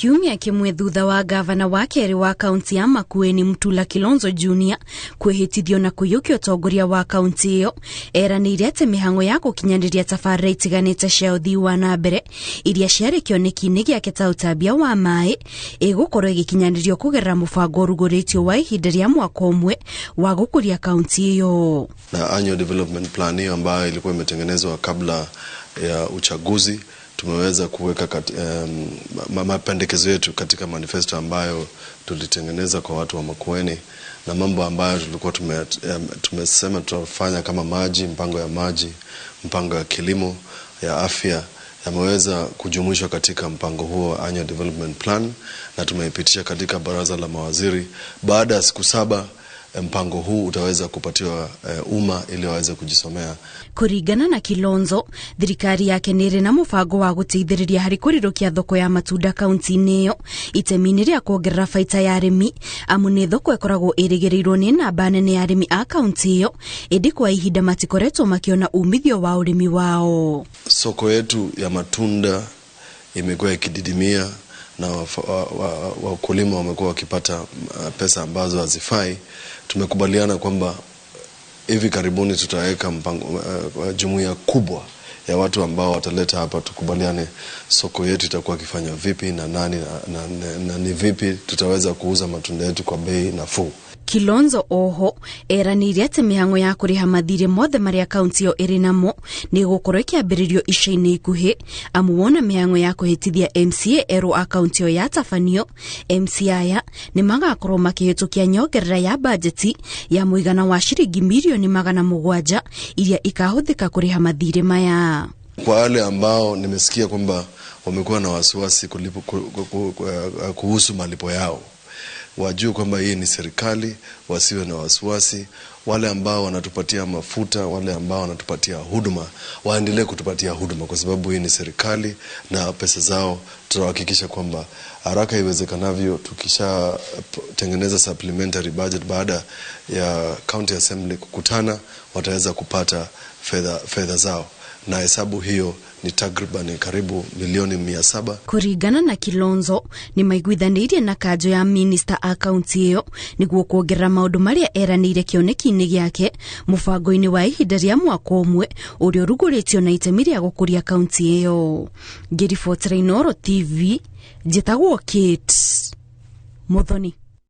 Kiumia kimwe thutha wa gavana wa keri wa kaunti ya Makueni Mutula Kilonzo Junior kwihitithio na kuyukio utongoria wa kaunti iyo, eranire ati mihango ya gukinyaniria tabarĩra itiganĩte cia ũthii wa na mbere iria ciarĩ kĩoneki-inĩ gĩake ta ũtambia wa maĩ ĩgũkorwo ĩgĩkinyanirio kũgerera mũbango ũrugũrĩtio wa ihinda rĩa mwaka ũmwe wa gũkũria kaunti iyo. Na annual development plan hiyo ambayo ilikuwa imetengenezwa kabla ya uchaguzi, tumeweza kuweka mapendekezo yetu katika manifesto ambayo tulitengeneza kwa watu wa Makueni, na mambo ambayo tulikuwa tumesema tutafanya kama maji, mpango ya maji, mpango ya kilimo, ya afya, yameweza kujumuishwa katika mpango huo annual development plan, na tumeipitisha katika baraza la mawaziri. Baada ya siku 7 mpango huu utaweza kupatiwa umma ili waweze kujisomea. Kuringana na Kilonzo, thirikari yake nĩrĩ na mũbango wa gũteithĩrĩria harĩ kũrirũkia thoko ya matunda kaunti-inĩ ĩyo itemi-inĩ rĩa kuongerera baita ya arĩmi, amu nĩ thoko ĩkoragwo ĩrĩgĩrĩirwo nĩ namba nene ya arĩmi a kaunti ĩyo, ĩndĩ kwa ihinda matikoretwo makiona umithio wa ũrĩmi wao. Soko yetu ya matunda imekuwa ikididimia na wakulima wamekuwa wakipata pesa ambazo hazifai. Tumekubaliana kwamba hivi karibuni tutaweka mpango jumuiya kubwa ya watu ambao wataleta hapa, tukubaliane soko yetu itakuwa kifanya vipi na nani na ni vipi tutaweza kuuza matunda yetu kwa bei nafuu. Kilonzo oho eranire ati mihango ya kuriha mathirĩ mothe maria kaunti yo ĩrĩ namo nĩ gũkorwo ĩkĩambĩrĩrio ica-inĩ ikuhĩ, amu wona mihango ya kũhĩtithia MCA erũ a kaunti yo yatabanio, MCA aya nĩ magakorwo makĩhĩtũkia nyongerera ya bajeti ya mũigana wa ciringi milioni 700 iria ikahũthĩka kuriha mathirĩ maya. Kwa wale ambao nimesikia kwamba wamekuwa na wasiwasi kuhusu malipo yao, wajue kwamba hii ni serikali, wasiwe na wasiwasi. Wale ambao wanatupatia mafuta, wale ambao wanatupatia huduma, waendelee kutupatia huduma, kwa sababu hii ni serikali na pesa zao tutahakikisha kwamba haraka iwezekanavyo tukisha tengeneza supplementary budget baada ya county assembly kukutana, wataweza kupata fedha zao, na hesabu hiyo ni takriban karibu milioni 700. Kuringana na Kilonzo, ni maiguithanĩirie na kanjo ya minister a kaunti iyo nĩguo kuongerera maũndũ maria eranĩire kĩoneki-inĩ gĩake mũbango-inĩ wa ihinda rĩa mwaka ũmwe ũrĩa ũrugũrĩtio na itemi rĩa gũkũria kaunti iyo. Ngĩribotera Inooro TV, njĩtagwo Kate Muthoni.